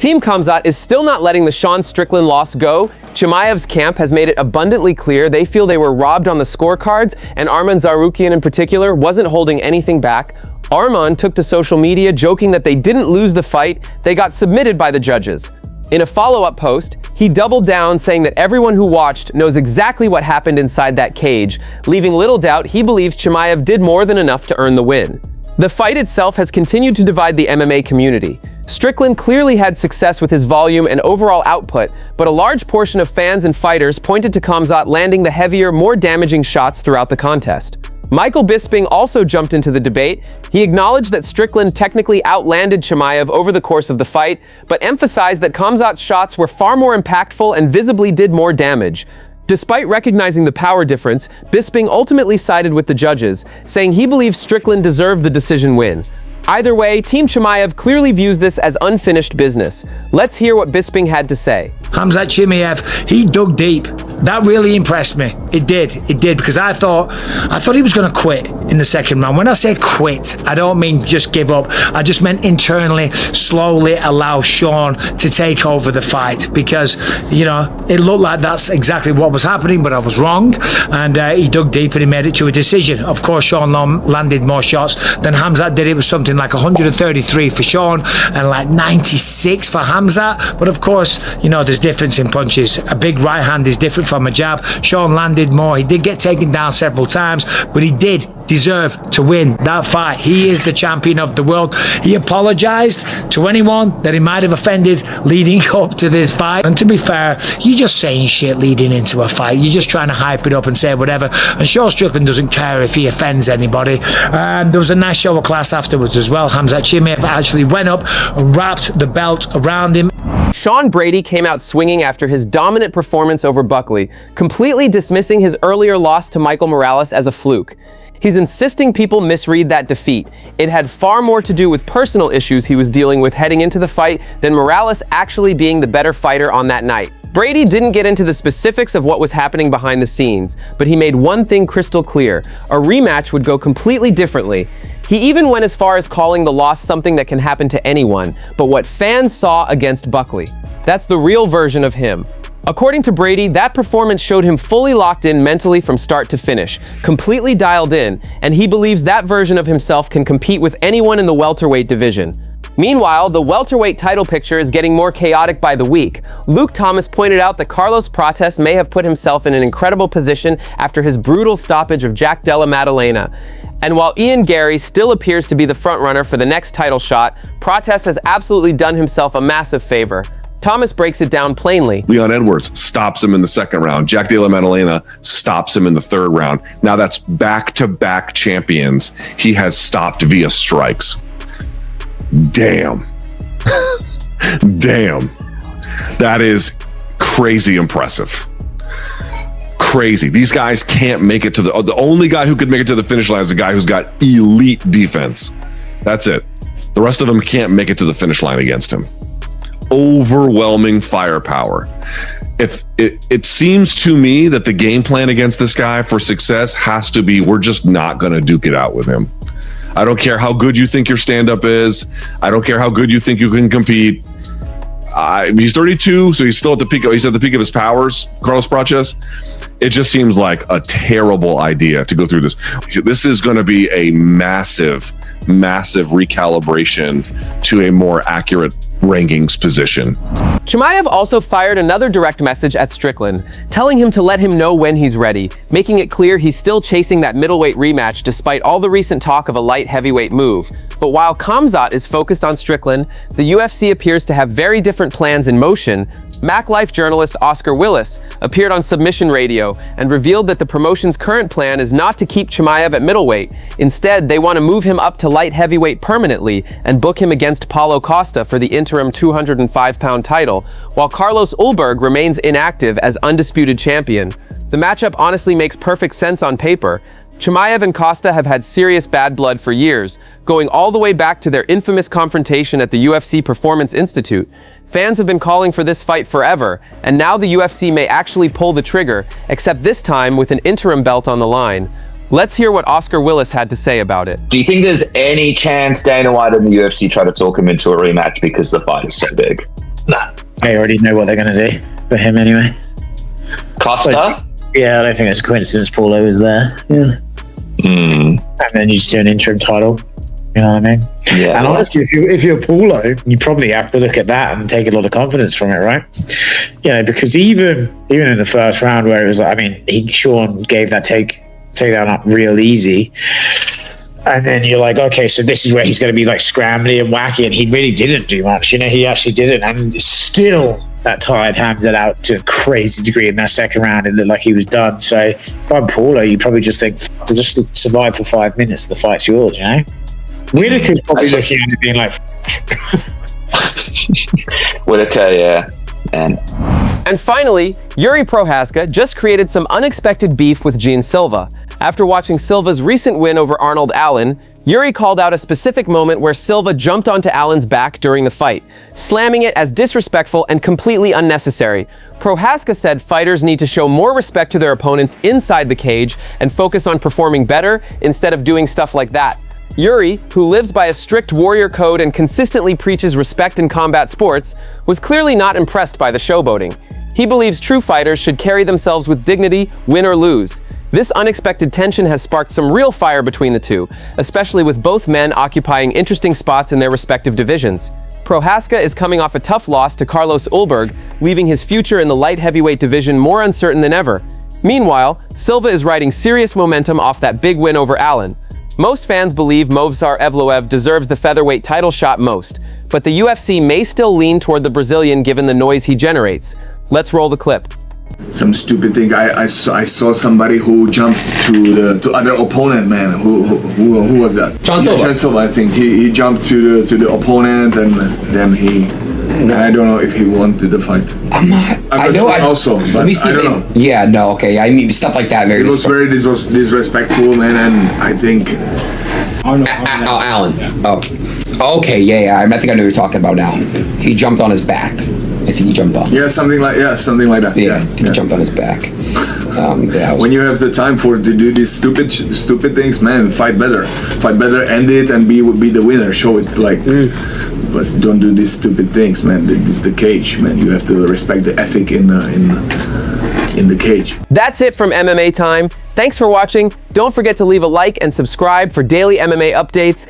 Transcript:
Team Khamzat is still not letting the Sean Strickland loss go. Chimaev's camp has made it abundantly clear they feel they were robbed on the scorecards, and Arman Tsarukyan in particular wasn't holding anything back. Arman took to social media joking that they didn't lose the fight, they got submitted by the judges. In a follow-up post, he doubled down, saying that everyone who watched knows exactly what happened inside that cage, leaving little doubt he believes Chimaev did more than enough to earn the win. The fight itself has continued to divide the MMA community. Strickland clearly had success with his volume and overall output, but a large portion of fans and fighters pointed to Khamzat landing the heavier, more damaging shots throughout the contest. Michael Bisping also jumped into the debate. He acknowledged that Strickland technically outlanded Chimaev over the course of the fight, but emphasized that Khamzat's shots were far more impactful and visibly did more damage. Despite recognizing the power difference, Bisping ultimately sided with the judges, saying he believes Strickland deserved the decision win. Either way, Team Chimaev clearly views this as unfinished business. Let's hear what Bisping had to say. Khamzat Chimaev, he dug deep. That really impressed me. It did, because I thought he was going to quit in the second round. When I say quit, I don't mean just give up. I just meant internally, slowly allow Sean to take over the fight, because, you know, it looked like that's exactly what was happening, but I was wrong. And he dug deep and he made it to a decision. Of course, Sean landed more shots than Khamzat did. It was something like 133 for Sean and like 96 for Khamzat. But of course, you know, there's difference in punches. A big right hand is different from a jab. Sean landed more. He did get taken down several times, but he did deserve to win that fight. He is the champion of the world. He apologized to anyone that he might have offended leading up to this fight. And to be fair, you're just saying shit leading into a fight. You're just trying to hype it up and say whatever. And Sean Strickland doesn't care if he offends anybody. And there was a nice show of class afterwards as well. Khamzat Chimaev actually went up and wrapped the belt around him. Sean Brady came out swinging after his dominant performance over Buckley, completely dismissing his earlier loss to Michael Morales as a fluke. He's insisting people misread that defeat. It had far more to do with personal issues he was dealing with heading into the fight than Morales actually being the better fighter on that night. Brady didn't get into the specifics of what was happening behind the scenes, but he made one thing crystal clear: a rematch would go completely differently. He even went as far as calling the loss something that can happen to anyone, but what fans saw against Buckley. That's the real version of him. According to Brady, that performance showed him fully locked in mentally from start to finish, completely dialed in, and he believes that version of himself can compete with anyone in the welterweight division. Meanwhile, the welterweight title picture is getting more chaotic by the week. Luke Thomas pointed out that Carlos Prates may have put himself in an incredible position after his brutal stoppage of Jack Della Maddalena. And while Ian Gary still appears to be the frontrunner for the next title shot, Prates has absolutely done himself a massive favor. Thomas breaks it down plainly. Leon Edwards stops him in the second round. Jack Della Maddalena stops him in the third round. Now that's back-to-back champions he has stopped via strikes. Damn. Damn. That is crazy impressive. Crazy. These guys can't make it to the only guy who could make it to the finish line is a guy who's got elite defense. That's it. The rest of them can't make it to the finish line against him. Overwhelming firepower. If it seems to me that the game plan against this guy for success has to be, we're just not going to duke it out with him. I don't care how good you think your stand-up is. I don't care how good you think you can compete. He's 32, so he's still at the peak. He's at the peak of his powers, Carlos Prates. It just seems like a terrible idea to go through this. This is going to be a massive recalibration to a more accurate rankings position. Chimaev also fired another direct message at Strickland, telling him to let him know when he's ready, making it clear he's still chasing that middleweight rematch despite all the recent talk of a light heavyweight move. But while Khamzat is focused on Strickland, the UFC appears to have very different plans in motion. MacLife journalist Oscar Willis appeared on Submission Radio and revealed that the promotion's current plan is not to keep Chimaev at middleweight. Instead, they want to move him up to light heavyweight permanently and book him against Paulo Costa for the interim 205-pound title, while Carlos Ulberg remains inactive as undisputed champion. The matchup honestly makes perfect sense on paper. Chimaev and Costa have had serious bad blood for years, going all the way back to their infamous confrontation at the UFC Performance Institute. Fans have been calling for this fight forever, and now the UFC may actually pull the trigger, except this time with an interim belt on the line. Let's hear what Oscar Willis had to say about it. Do you think there's any chance Dana White and the UFC try to talk him into a rematch because the fight is so big? I already know what they're going to do for him anyway. Costa? Yeah, I don't think it's a coincidence Paulo was there. Yeah. And then you just do an interim title. You know what I mean? Yeah. And honestly, if you're Paulo, you probably have to look at that and take a lot of confidence from it, right? You know, because even in the first round where it was, I mean, Sean gave that takedown up real easy. And then you're like, okay, so this is where he's going to be like scrambly and wacky, and he really didn't do much. You know, he actually didn't, and still that tired Khamzat out to a crazy degree in that second round. It looked like he was done. So if I'm Paulo, you probably just think, just survive for 5 minutes. The fight's yours, you know. Whitaker's probably looking at it being like, Whitaker, yeah. And finally, Jiri Prochazka just created some unexpected beef with Jean Silva. After watching Silva's recent win over Arnold Allen, Jiri called out a specific moment where Silva jumped onto Allen's back during the fight, slamming it as disrespectful and completely unnecessary. Prochazka said fighters need to show more respect to their opponents inside the cage and focus on performing better instead of doing stuff like that. Jiri, who lives by a strict warrior code and consistently preaches respect in combat sports, was clearly not impressed by the showboating. He believes true fighters should carry themselves with dignity, win or lose. This unexpected tension has sparked some real fire between the two, especially with both men occupying interesting spots in their respective divisions. Prochazka is coming off a tough loss to Carlos Ulberg, leaving his future in the light heavyweight division more uncertain than ever. Meanwhile, Silva is riding serious momentum off that big win over Allen. Most fans believe Movsar Evloev deserves the featherweight title shot most, but the UFC may still lean toward the Brazilian given the noise he generates. Let's roll the clip. Some stupid thing. I saw somebody who jumped to other opponent, man. Who was that? Jean Silva. Jean Silva, I think. He jumped to the opponent, and then he. I don't know if he wanted the fight. I'm not sure also, but let me see. I don't know. Yeah, no, okay. I mean, stuff like that. It was very disrespectful, man, and I think. Allen. Oh, okay. Yeah. I think I know what you're talking about now. He jumped on his back. I think he jumped on. Yeah, something like that. Yeah, he jumped on his back. When you have the time to do these stupid things, man, fight better, end it, and be the winner. Show it like, but don't do these stupid things, man. This is the cage, man. You have to respect the ethic in the cage. That's it from MMA Time. Thanks for watching. Don't forget to leave a like and subscribe for daily MMA updates.